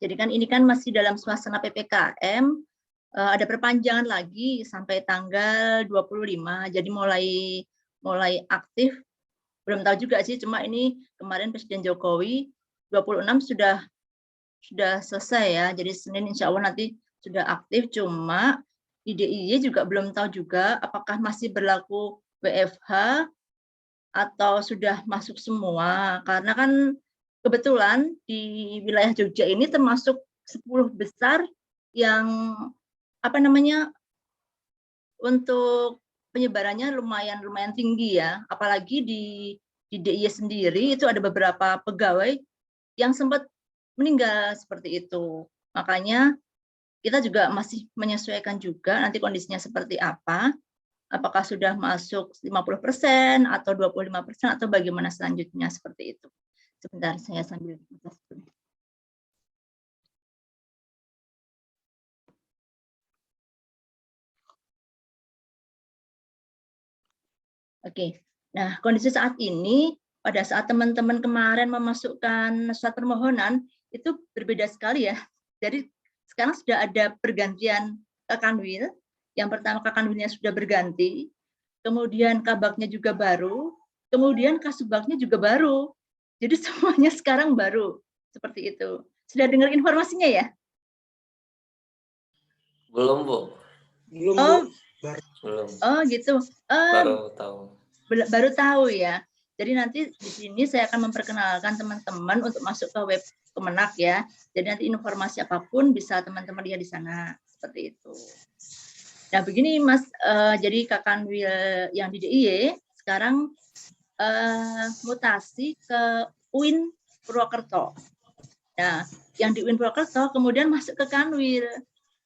Jadi kan ini kan masih dalam suasana PPKM, ada perpanjangan lagi sampai tanggal 25. Jadi mulai aktif, belum tahu juga sih, cuma ini kemarin Presiden Jokowi 26 sudah selesai ya. Jadi Senin insya Allah nanti sudah aktif, cuma di DIY juga belum tahu juga apakah masih berlaku WFH atau sudah masuk semua, karena kan kebetulan di wilayah Jogja ini termasuk 10 besar yang untuk penyebarannya lumayan tinggi ya, apalagi di DIY sendiri itu ada beberapa pegawai yang sempat meninggal seperti itu. Makanya kita juga masih menyesuaikan juga nanti kondisinya seperti apa, apakah sudah masuk 50% atau 25% atau bagaimana selanjutnya seperti itu. Sebentar, saya sambil Oke. Nah, kondisi saat ini, pada saat teman-teman kemarin memasukkan surat permohonan, itu berbeda sekali ya. Jadi sekarang sudah ada pergantian Kakanwil. Yang pertama Kakanwilnya sudah berganti, kemudian Kabaknya juga baru, kemudian Kasubagnya juga baru. Jadi semuanya sekarang baru, seperti itu. Sudah dengar informasinya ya? Belum, Bu. Belum, Oh, Bu. Belum. Oh, gitu. Baru tahu. Baru tahu ya. Jadi nanti di sini saya akan memperkenalkan teman-teman untuk masuk ke web Kemenak ya. Jadi nanti informasi apapun bisa teman-teman lihat di sana, seperti itu. Nah, begini Mas, jadi Kakanwil yang di DIY sekarang mutasi ke UIN Purwokerto. Nah, yang di UIN Purwokerto kemudian masuk ke Kanwil.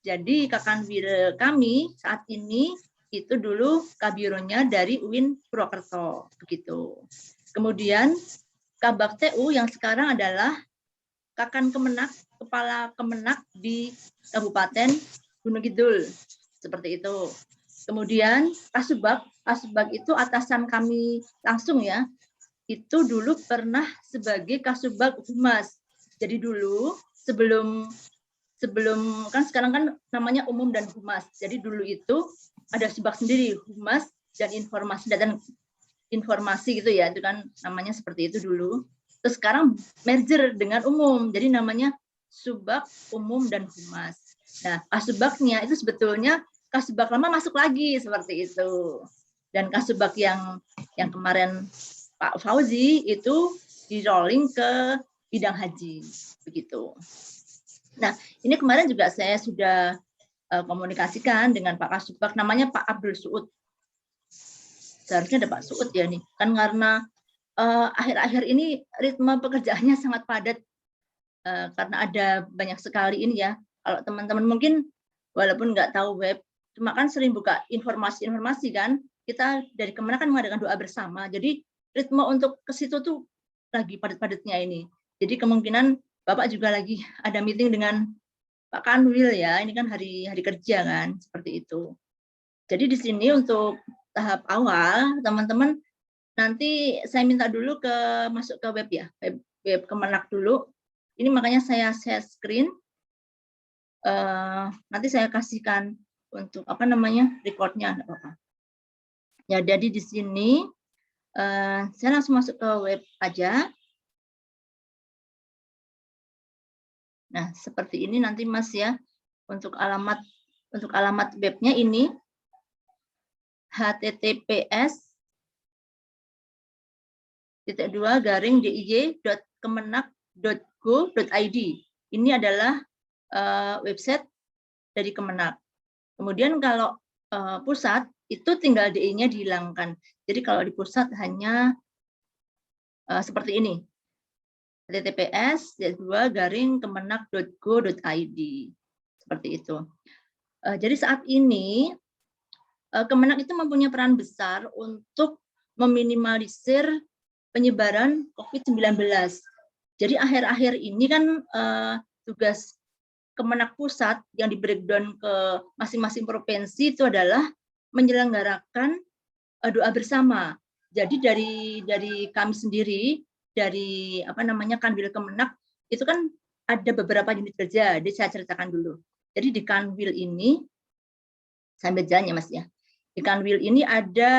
Jadi Kakanwil kami saat ini itu dulu kabironya dari UIN Purwokerto, begitu. Kemudian Kabak TU yang sekarang adalah Kakan Kemenak, Kepala Kemenak di Kabupaten Gunung Kidul, seperti itu. Kemudian Kasubag itu atasan kami langsung ya, itu dulu pernah sebagai Kasubag Humas. Jadi dulu sebelum kan sekarang kan namanya umum dan humas. Jadi dulu itu ada subag sendiri, humas dan informasi gitu ya, itu kan namanya seperti itu dulu. Terus sekarang merger dengan umum, jadi namanya subag, umum dan humas. Nah, kasubagnya itu sebetulnya kasubag lama masuk lagi seperti itu. Dan kasubag yang kemarin Pak Fauzi itu di rolling ke bidang haji, begitu. Nah, ini kemarin juga saya sudah komunikasikan dengan Pak Kasubag, namanya Pak Abdul Suud. Seharusnya ada Pak Suud ya nih, kan karena akhir-akhir ini ritme pekerjaannya sangat padat karena ada banyak sekali ini ya. Kalau teman-teman mungkin walaupun nggak tahu web, cuma kan sering buka informasi-informasi kan, kita dari Kemenak kan mengadakan doa bersama. Jadi ritme untuk ke situ tuh lagi padat-padatnya ini. Jadi kemungkinan Bapak juga lagi ada meeting dengan Pak Kanwil ya, ini kan hari kerja kan, seperti itu. Jadi di sini untuk tahap awal, teman-teman nanti saya minta dulu masuk ke web ya, web Kemenak dulu. Ini makanya saya share screen. Nanti saya kasihkan untuk recordnya. Ya, jadi di sini saya langsung masuk ke web aja. Nah, seperti ini nanti Mas ya. Untuk alamat webnya ini https://diy.kemenak.go.id. Ini adalah website dari Kemenak. Kemudian kalau pusat itu tinggal DI-nya dihilangkan. Jadi kalau di pusat hanya seperti ini. https://kemenak.go.id. Seperti itu. Jadi saat ini Kemenak itu mempunyai peran besar untuk meminimalisir penyebaran COVID-19. Jadi akhir-akhir ini kan tugas Kemenak Pusat yang di-breakdown ke masing-masing provinsi itu adalah menyelenggarakan doa bersama. Jadi dari kami sendiri, dari Kanwil Kemenak itu kan ada beberapa unit kerja. Jadi saya ceritakan dulu. Jadi di Kanwil ini, sambil jalan ya Mas ya. Di Kanwil ini ada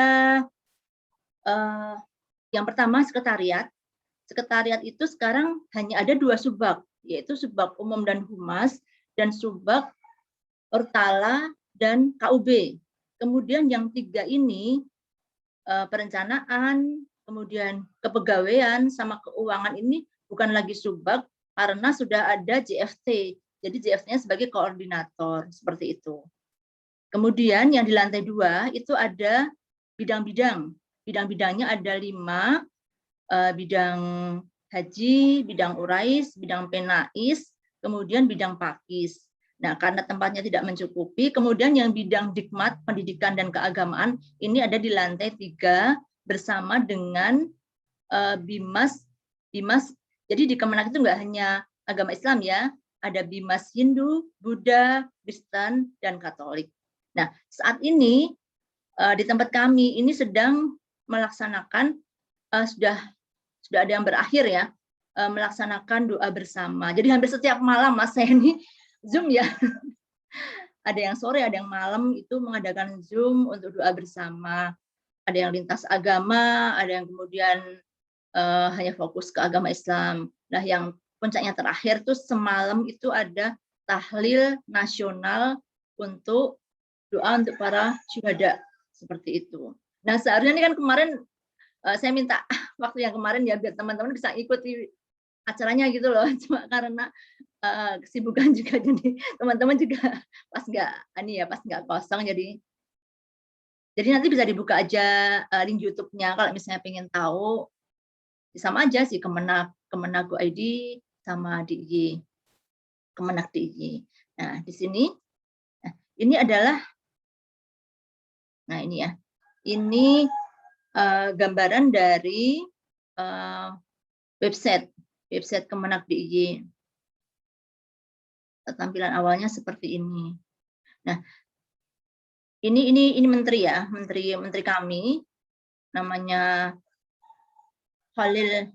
yang pertama sekretariat. Sekretariat itu sekarang hanya ada 2 subbag, yaitu subbag umum dan humas, dan subbag Ortala dan KUB. Kemudian yang 3 ini perencanaan, kemudian kepegawaian sama keuangan ini bukan lagi subbag karena sudah ada JFT. Jadi JFT-nya sebagai koordinator seperti itu. Kemudian yang di lantai 2 itu ada bidang-bidang. Bidang-bidangnya ada 5, bidang haji, bidang urais, bidang penais, kemudian bidang pakis. Nah, karena tempatnya tidak mencukupi, kemudian yang bidang dikmat, pendidikan dan keagamaan, ini ada di lantai 3 bersama dengan Bimas. Jadi di Kemenak itu enggak hanya agama Islam ya, ada Bimas Hindu, Buddha, Kristen, dan Katolik. Nah, saat ini di tempat kami ini sedang melaksanakan, sudah ada yang berakhir ya, melaksanakan doa bersama. Jadi hampir setiap malam Mas, saya ini Zoom ya. Ada yang sore, ada yang malam itu mengadakan Zoom untuk doa bersama. Ada yang lintas agama, ada yang kemudian hanya fokus ke agama Islam. Nah, yang puncaknya terakhir tuh semalam itu ada tahlil nasional untuk doa untuk para syuhada seperti itu. Nah, seharusnya ini kan kemarin saya minta waktu yang kemarin ya biar teman-teman bisa ikuti acaranya gitu loh. Cuma karena kesibukan juga jadi teman-teman juga pas nggak kosong jadi nanti bisa dibuka aja link YouTube-nya kalau misalnya pengen tahu. Sama aja sih Kemenak.go.id sama DIY. Kemenak DIY. Nah, di sini ini adalah ini ya. Ini gambaran dari website Kemenak DIY. Tampilan awalnya seperti ini. Nah, ini menteri ya, menteri kami namanya Khalil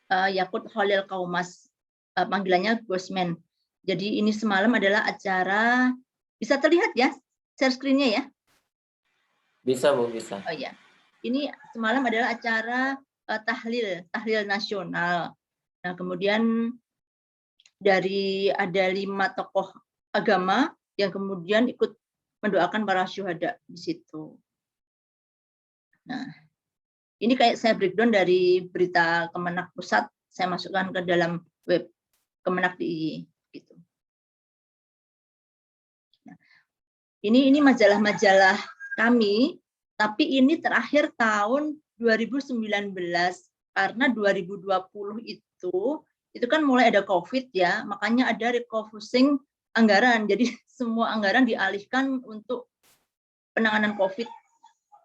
Yakut Khalil Kaumas, panggilannya Gosmen. Jadi ini semalam adalah acara, bisa terlihat ya share screen-nya ya? Bisa Bu, bisa. Oh ya, ini semalam adalah acara tahlil nasional. Nah, kemudian dari ada 5 tokoh agama yang kemudian ikut mendoakan para syuhada di situ. Nah, ini kayak saya breakdown dari berita Kemenak Pusat, saya masukkan ke dalam web Kemenak DIY gitu. Nah, ini majalah-majalah kami, tapi ini terakhir tahun 2019 karena 2020 itu kan mulai ada COVID ya, makanya ada refocusing anggaran. Jadi semua anggaran dialihkan untuk penanganan COVID.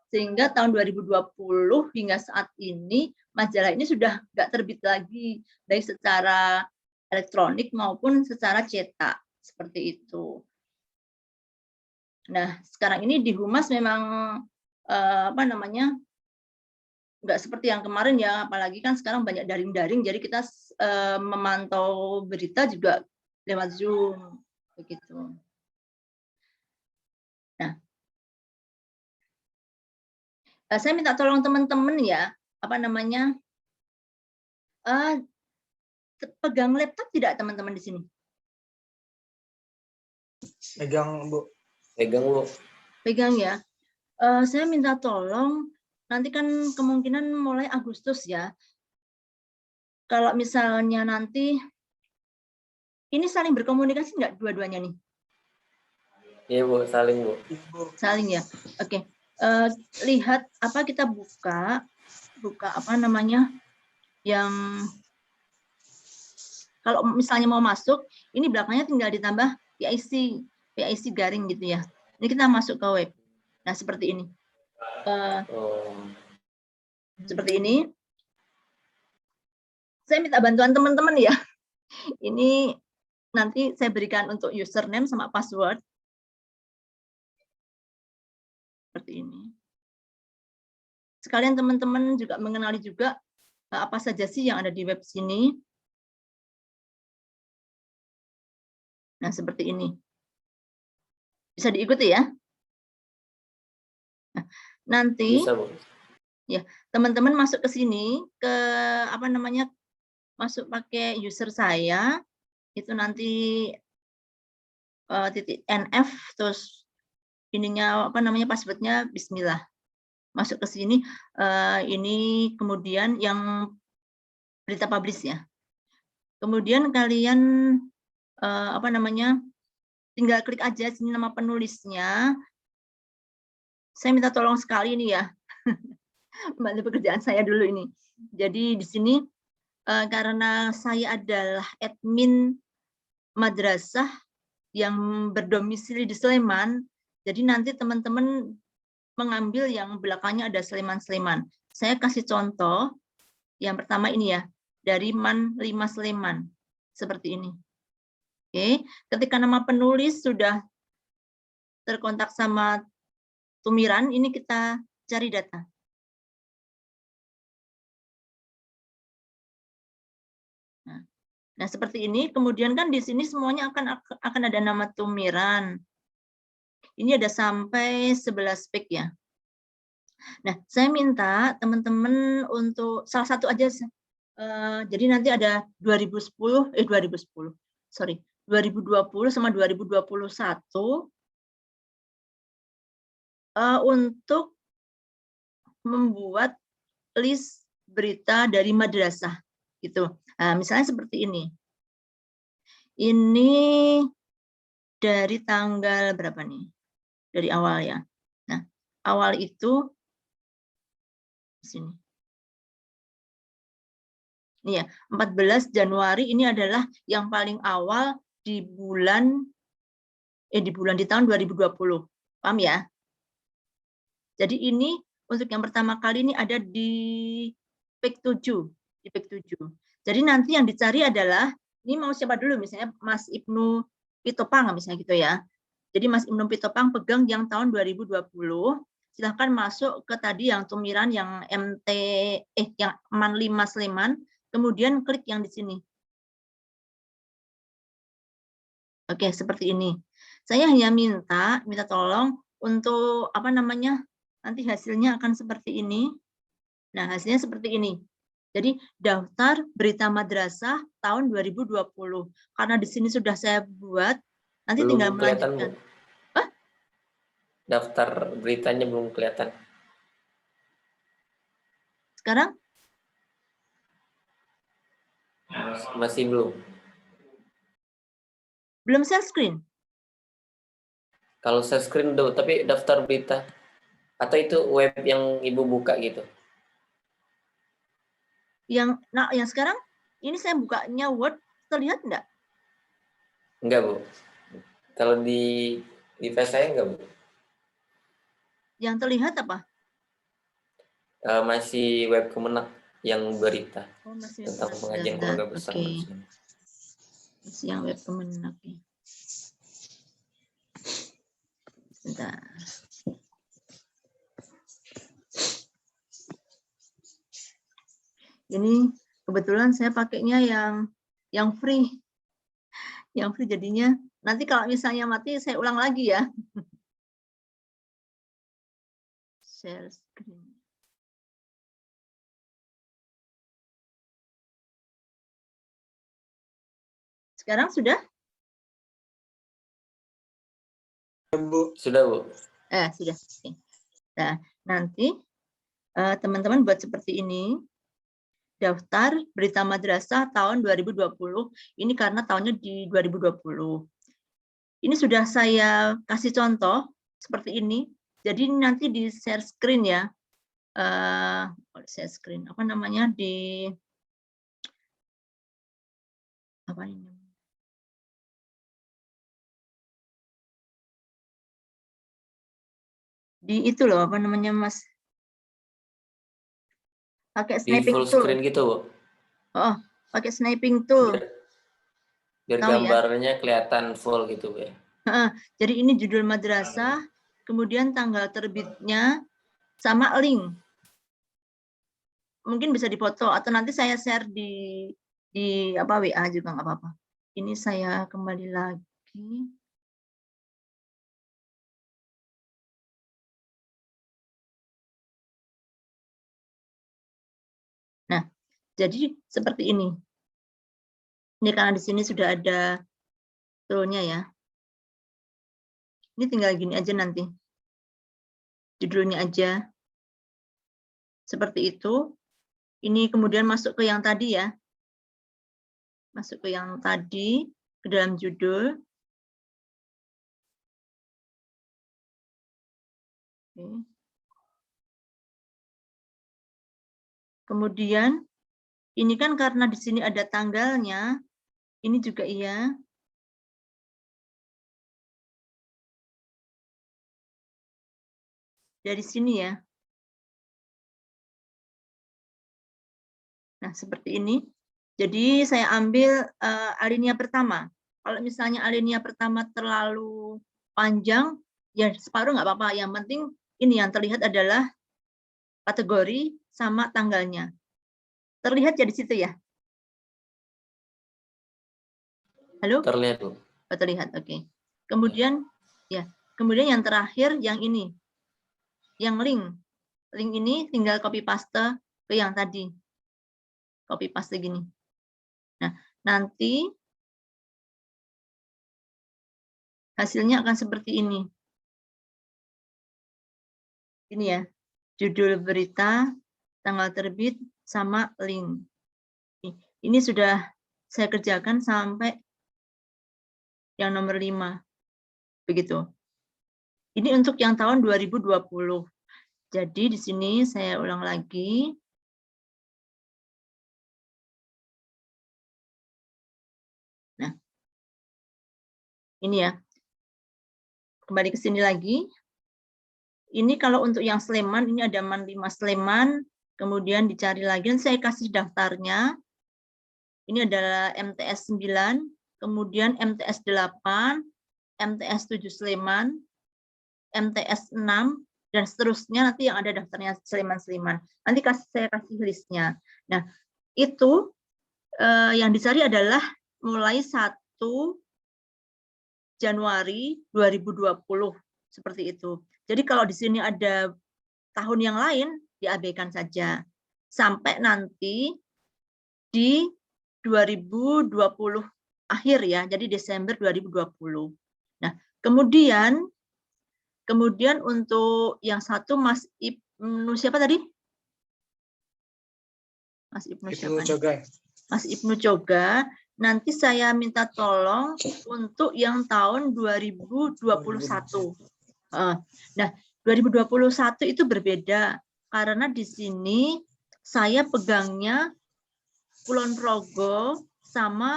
Sehingga tahun 2020 hingga saat ini majalah ini sudah nggak terbit lagi, baik secara elektronik maupun secara cetak seperti itu. Nah, sekarang ini di Humas memang nggak seperti yang kemarin ya, apalagi kan sekarang banyak daring-daring, jadi kita memantau berita juga lewat Zoom begitu. Nah, saya minta tolong teman-teman ya, pegang laptop tidak teman-teman di sini? Pegang Bu. Pegang Bu. Pegang ya. Saya minta tolong, nanti kan kemungkinan mulai Agustus ya. Kalau misalnya nanti, ini saling berkomunikasi nggak dua-duanya nih? Iya Bu, saling Bu. Saling ya. Oke. Lihat kita buka yang kalau misalnya mau masuk, ini belakangnya tinggal ditambah PIC garing gitu ya. Ini kita masuk ke web. Nah, seperti ini. Seperti ini. Saya minta bantuan teman-teman ya. Ini nanti saya berikan untuk username sama password. Seperti ini. Sekalian teman-teman juga mengenali juga apa saja sih yang ada di web sini. Nah, seperti ini. Bisa diikuti ya. Nah, nanti Bisa, Bu. ya, teman-teman masuk ke sini ke apa namanya? Masuk pakai user saya, itu nanti titik NF terus ininya apa namanya passwordnya Bismillah. Masuk ke sini ini kemudian yang berita publish ya. Kemudian kalian apa namanya? Tinggal klik aja sini nama penulisnya. Saya minta tolong sekali ini ya. Bantu pekerjaan saya dulu ini. Jadi di sini karena saya adalah admin madrasah yang berdomisili di Sleman, jadi nanti teman-teman mengambil yang belakangnya ada Sleman-Sleman. Saya kasih contoh, yang pertama ini ya, dari MAN 5 Sleman, seperti ini. Oke, ketika nama penulis sudah terkontak sama Tumiran, ini kita cari data. Nah, seperti ini. Kemudian kan di sini semuanya akan ada nama Tumiran. Ini ada sampai 11 pik ya. Nah, saya minta teman-teman untuk salah satu aja. Jadi nanti ada 2020 sama 2021 untuk membuat list berita dari madrasah gitu. Nah, misalnya seperti ini. Ini dari tanggal berapa nih? Dari awal ya. Nah, awal itu di sini. Ini ya, 14 Januari ini adalah yang paling awal di tahun 2020. Paham ya? Jadi ini untuk yang pertama kali ini ada di pik 7, di pik 7. Jadi nanti yang dicari adalah ini mau siapa dulu, misalnya Mas Ibnu Pitopang misalnya gitu ya. Jadi Mas Ibnu Pitopang pegang yang tahun 2020. Silahkan masuk ke tadi yang Tumiran yang yang MAN 5 Sleman, kemudian klik yang di sini. Oke, seperti ini. Saya hanya minta tolong untuk apa namanya? Nanti hasilnya akan seperti ini. Nah, hasilnya seperti ini. Jadi daftar berita madrasah tahun 2020. Karena di sini sudah saya buat, nanti Belum tinggal kelihatan, melanjutkan. Bu. Daftar beritanya belum kelihatan. Sekarang? Masih belum. Belum share screen? Kalau share screen dulu, tapi daftar berita. Atau itu web yang Ibu buka gitu? Yang sekarang, ini saya bukanya Word, terlihat enggak? Enggak, Bu. Kalau di device saya enggak, Bu. Yang terlihat apa? Masih web Kemenak yang berita Masih tentang pengajian keluarga besar. Oke. Masih yang web Kemenak ya. Sebentar. Ini kebetulan saya pakainya yang free. Yang free jadinya nanti kalau misalnya mati saya ulang lagi ya. Share screen. Sekarang sudah? Bu. Sudah, Bu. Sudah. Oke. Nah, nanti teman-teman buat seperti ini. Daftar berita madrasah tahun 2020. Ini karena tahunnya di 2020. Ini sudah saya kasih contoh seperti ini. Jadi nanti di share screen ya. Share screen apa namanya di apa ini? Di itu loh apa namanya Mas? Pakai Di sniping full tool. screen gitu, Bu. Oh, pakai sniping tool. Biar Tahu ya? gambarnya kelihatan full gitu, Bu. Jadi ini judul madrasah, kemudian tanggal terbitnya sama link. Mungkin bisa dipoto atau nanti saya share di WA juga nggak apa-apa. Ini saya kembali lagi. lagi. Nah, jadi seperti ini. Ini karena di sini sudah ada toolnya ya. Ini tinggal gini aja nanti. Judulnya aja. Seperti itu. Ini kemudian masuk ke yang tadi ya. Masuk ke yang tadi, ke dalam judul. Oke. Kemudian, ini kan karena di sini ada tanggalnya, ini juga iya. Dari sini ya. Nah, seperti ini. Jadi saya ambil alinea pertama. Kalau misalnya alinea pertama terlalu panjang, ya separuh nggak apa-apa. Yang penting ini yang terlihat adalah kategori sama tanggalnya. Terlihat ya di situ ya? Halo? Terlihat, Bu. Oh, terlihat, oke. Kemudian yang terakhir yang ini. Yang link. Link ini tinggal copy paste ke yang tadi. Copy paste gini. Nah, nanti hasilnya akan seperti ini. Ini ya, judul berita, tanggal terbit, sama link. Ini sudah saya kerjakan sampai yang nomor 5. Begitu. Ini untuk yang tahun 2020. Jadi di sini saya ulang lagi. Nah, ini ya. Kembali ke sini lagi. Ini kalau untuk yang Sleman, ini ada MAN 5 Sleman, kemudian dicari lagi, dan saya kasih daftarnya. Ini adalah MTS 9, kemudian MTS 8, MTS 7 Sleman, MTS 6, dan seterusnya nanti yang ada daftarnya Sleman-Sleman. Nanti saya kasih listnya. Nah, itu yang dicari adalah mulai 1 Januari 2020 seperti itu. Jadi kalau di sini ada tahun yang lain diabaikan saja sampai nanti di 2020 akhir ya. Jadi Desember 2020. Nah, kemudian untuk yang satu Mas Ibnu siapa tadi? Mas Ibnu siapa? Mas Ibnu Coga. Nanti saya minta tolong untuk yang tahun 2021. Nah, 2021 itu berbeda karena di sini saya pegangnya Kulon Progo sama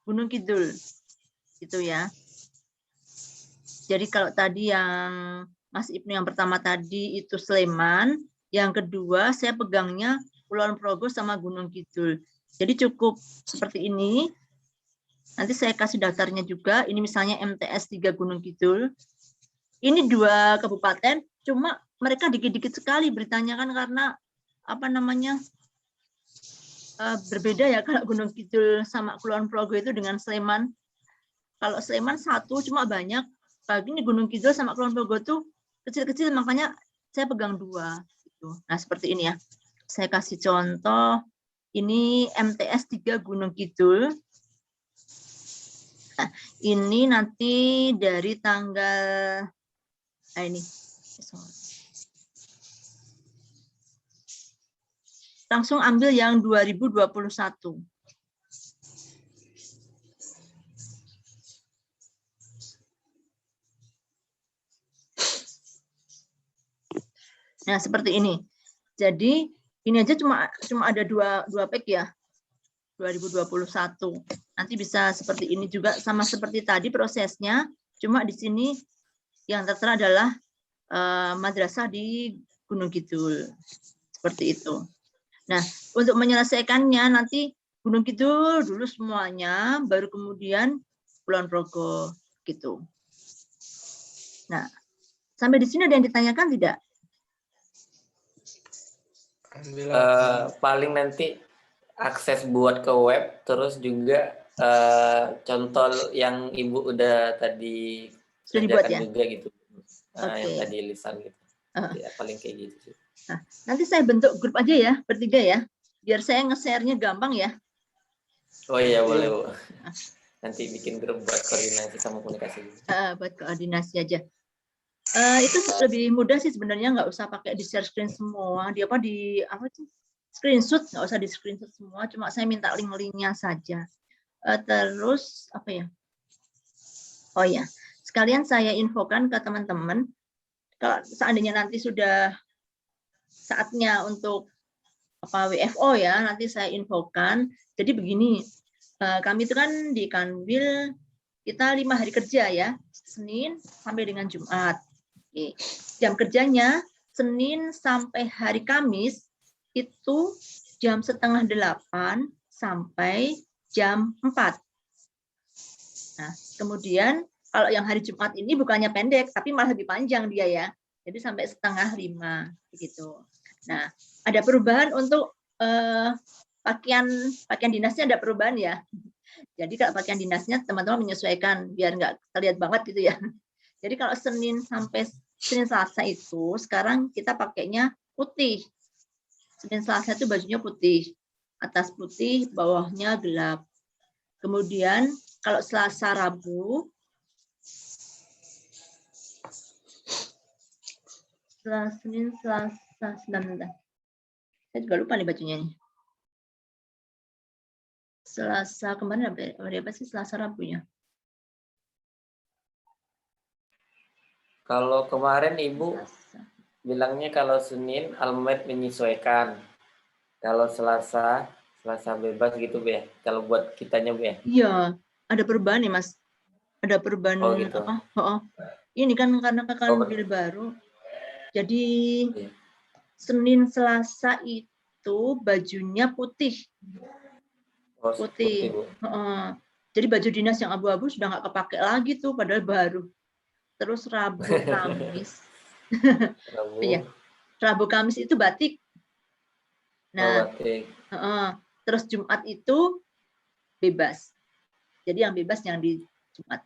Gunung Kidul. Gitu ya. Jadi kalau tadi yang Mas Ibnu yang pertama tadi itu Sleman, yang kedua saya pegangnya Kulon Progo sama Gunung Kidul. Jadi cukup seperti ini. Nanti saya kasih daftarnya juga. Ini misalnya MTS 3 Gunung Kidul. Ini 2 kabupaten, cuma mereka dikit-dikit sekali beritanya kan karena apa namanya berbeda ya kalau Gunung Kidul sama Kulon Progo itu dengan Sleman. Kalau Sleman 1 cuma banyak. Pagi ini Gunung Kidul sama Kulon Progo tuh kecil-kecil, makanya saya pegang 2. Gitu. Nah seperti ini ya. Saya kasih contoh. Ini MTS 3 Gunung Kidul. Nah, ini nanti dari tanggal ini. Langsung ambil yang 2021. Nah, seperti ini. Jadi, ini aja cuma ada dua pack ya. 2021. Nanti bisa seperti ini juga, sama seperti tadi prosesnya, cuma di sini yang tertera adalah madrasah di Gunung Kidul. Seperti itu. Nah, untuk menyelesaikannya nanti Gunung Kidul dulu semuanya, baru kemudian Kulon Progo gitu. Nah, sampai di sini ada yang ditanyakan tidak? Paling nanti akses buat ke web, terus juga contoh yang Ibu udah tadi Sudah dibuat kerjakan ya? juga gitu. Yang Oke. tadi lisan gitu. Ya, paling kayak gitu sih. Nah, nanti saya bentuk grup aja ya, bertiga ya, biar saya nge-share-nya gampang ya. Oh iya, boleh Bu. Nanti bikin grup buat koordinasi sama komunikasi. Buat koordinasi aja. Itu lebih mudah sih sebenarnya, nggak usah pakai di share screen semua. Di apa sih? Screenshot, nggak usah di screenshot semua, cuma saya minta link-linknya saja. Terus apa ya? Oh ya, sekalian saya infokan ke teman-teman, kalau seandainya nanti sudah saatnya untuk WFO ya, nanti saya infokan. Jadi begini, kami itu kan di Kanwil kita 5 hari kerja ya, Senin sampai dengan Jumat. Oke. Jam kerjanya Senin sampai hari Kamis itu jam 7:30 sampai jam 4. Nah, kemudian kalau yang hari Jumat ini bukannya pendek, tapi malah lebih panjang dia ya. Jadi sampai 4:30 begitu. Nah, ada perubahan untuk pakaian dinasnya, ada perubahan ya. Jadi kalau pakaian dinasnya teman-teman menyesuaikan biar nggak terlihat banget gitu ya. Jadi kalau Senin sampai Senin Selasa itu sekarang kita pakainya putih. Senin Selasa itu bajunya putih, atas putih, bawahnya gelap. Kemudian kalau Selasa Rabu, Senin Selasa, saya juga lupa nih bajunya nih. Selasa kemarin apa sih Selasa Rabunya? Kalau kemarin Ibu bilangnya kalau Senin Almet menyesuaikan. Kalau Selasa bebas gitu Bu ya. Kalau buat kitanya Bu ya. Iya, ada perubahan nih Mas. Ada perubahan gitu. apa? Ini kan karena Kanwil baru. Jadi Senin Selasa itu bajunya putih. Putih. Jadi baju dinas yang abu-abu sudah nggak kepake lagi tuh, padahal baru. Terus Rabu Kamis. Iya. Rabu Kamis itu batik. Nah, batik. Terus Jumat itu bebas. Jadi yang bebas yang di Jumat.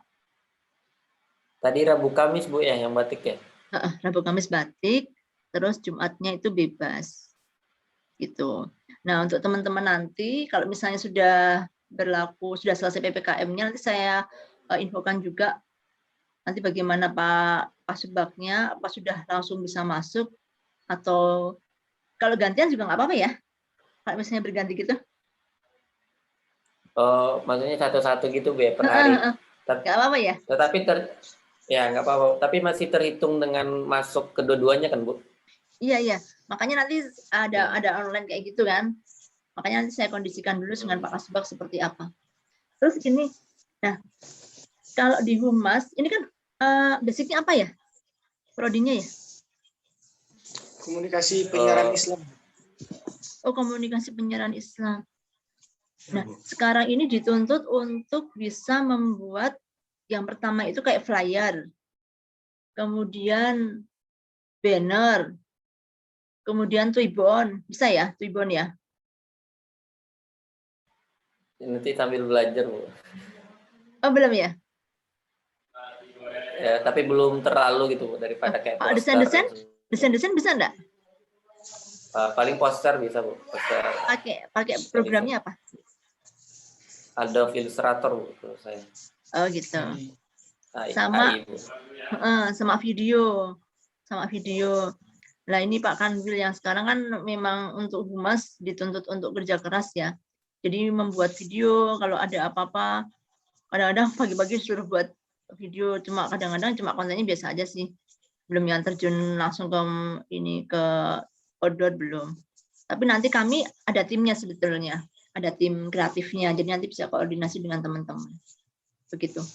Tadi Rabu Kamis Bu ya yang batik ya? Rabu Kamis batik, terus Jumatnya itu bebas. Gitu. Nah, untuk teman-teman nanti kalau misalnya sudah berlaku, sudah selesai PPKM-nya, nanti saya infokan juga nanti bagaimana Pak Subaknya, apa sudah langsung bisa masuk, atau kalau gantian juga nggak apa-apa ya, kalau misalnya berganti gitu. Oh, maksudnya satu-satu gitu Bu ya, per hari. Nggak apa-apa ya? Tetapi ya nggak apa-apa, tapi masih terhitung dengan masuk kedua-duanya kan Bu? Iya, makanya nanti ada online kayak gitu kan. Makanya nanti saya kondisikan dulu dengan Pak Kasubag seperti apa. Terus gini, nah kalau di Humas, ini kan basicnya apa ya? Prodinya ya? Komunikasi penyiaran Islam. Oh, komunikasi penyiaran Islam. Nah, sekarang ini dituntut untuk bisa membuat yang pertama itu kayak flyer, kemudian banner, kemudian Twibbon, bisa ya Twibbon ya? Nanti sambil belajar Bu. Oh, belum ya? Ya, tapi belum terlalu gitu Bu, daripada kayak poster. Desain bisa enggak? Paling poster bisa Bu. Poster. Pakai programnya apa? Adobe Illustrator Bu, menurut saya. Oh gitu. Sama video. Nah ini Pak Kanwil yang sekarang kan memang untuk Humas dituntut untuk kerja keras ya. Jadi membuat video kalau ada apa-apa. Kadang-kadang pagi-pagi suruh buat video, cuma kadang-kadang cuma kontennya biasa aja sih. Belum yang terjun langsung ke outdoor belum. Tapi nanti kami ada timnya sebetulnya. Ada tim kreatifnya, jadi nanti bisa koordinasi dengan teman-teman. Begitu.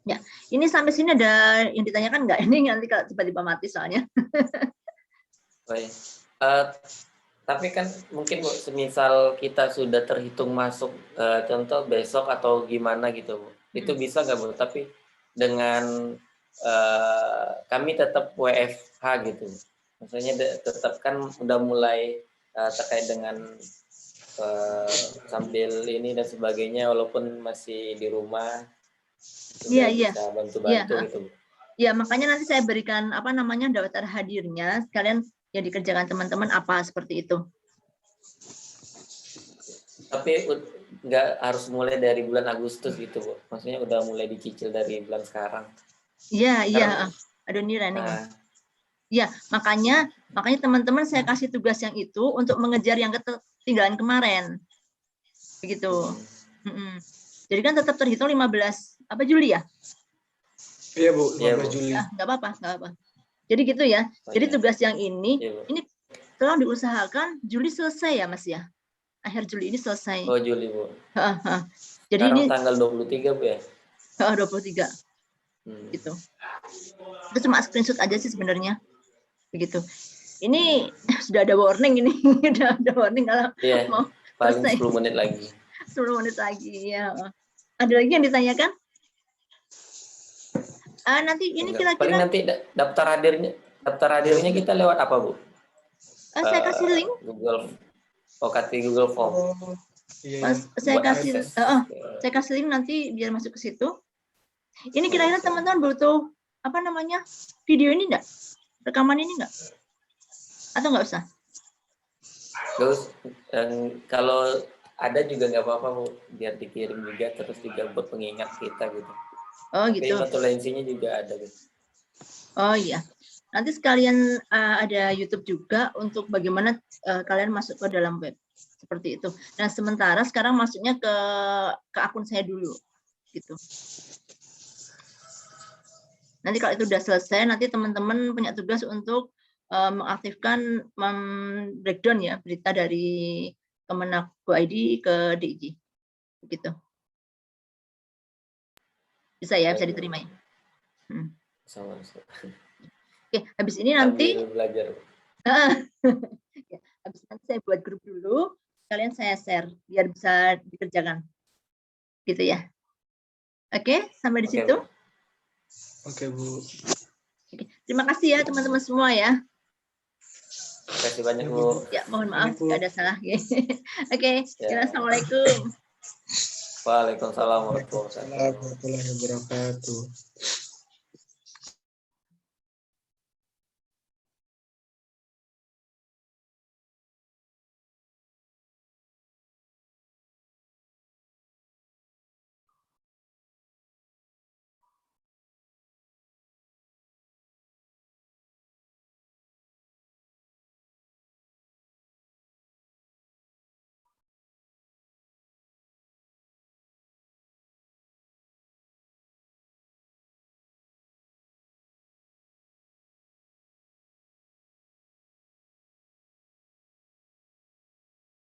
Ya, ini sampai sini ada yang ditanyakan nggak? Ini nanti kalau tiba-tiba mati soalnya. Tapi kan mungkin Bu, semisal kita sudah terhitung masuk, contoh besok atau gimana gitu Bu, itu bisa nggak Bu? Tapi dengan kami tetap WFH gitu. Maksudnya tetap kan udah mulai terkait dengan sambil ini dan sebagainya walaupun masih di rumah Iya, sudah bisa bantu-bantu iya. gitu. Ya, makanya nanti saya berikan daftar hadirnya, sekalian yang dikerjakan teman-teman apa seperti itu. Tapi nggak harus mulai dari bulan Agustus gitu, Bu. Maksudnya udah mulai dicicil dari bulan sekarang. Iya. Aduh, ini Rani. Ya, makanya teman-teman saya kasih tugas yang itu untuk mengejar yang ketinggalan kemarin. Begitu. Jadi kan tetap terhitung 15 Juli ya? Iya, Bu, 15 Juli. Ya, nggak apa-apa. Jadi gitu ya. Jadi tugas yang ini tolong diusahakan Juli selesai ya, Mas ya. Akhir Juli ini selesai. Oh, Juli, Bu. Jadi sekarang ini tanggal 23, Bu ya? 23. Gitu. Itu cuma screenshot aja sih sebenarnya. Begitu. Ini sudah ada warning ini. Sudah ada warning kalau mau paling selesai. 10 menit lagi. 10 menit lagi, ya. Ada lagi yang ditanyakan? Nanti ini kira-kira paling nanti daftar hadirnya kita lewat apa, Bu? Saya kasih link Google Form. Saya kasih link nanti biar masuk ke situ. Ini kira-kira teman-teman butuh video ini enggak? Rekaman ini enggak? Atau enggak usah? Terus kalau ada juga nggak apa-apa, Bu, biar dikirim juga terus juga buat pengingat kita gitu. Oh, gitu. Notulensinya juga ada gitu. Oh iya. Nanti sekalian ada YouTube juga untuk bagaimana kalian masuk ke dalam web. Seperti itu. Nah, sementara sekarang masuknya ke akun saya dulu. Gitu. Nanti kalau itu sudah selesai, nanti teman-teman punya tugas untuk mengaktifkan breakdown ya, berita dari Kemenak.go.id ke DIJ. Begitu. Bisa ya, bisa diterima ya. Oke, habis ini nanti belajar. Habis nanti saya buat grup dulu, kalian saya share biar bisa dikerjakan. Gitu ya. Oke, sampai di situ. Oke, Bu. Oke, terima kasih ya teman-teman semua ya. Terima kasih banyak, Bu. Ya, mohon maaf jika ada salah. Oke, assalamualaikum. Waalaikumsalam warahmatullahi wabarakatuh.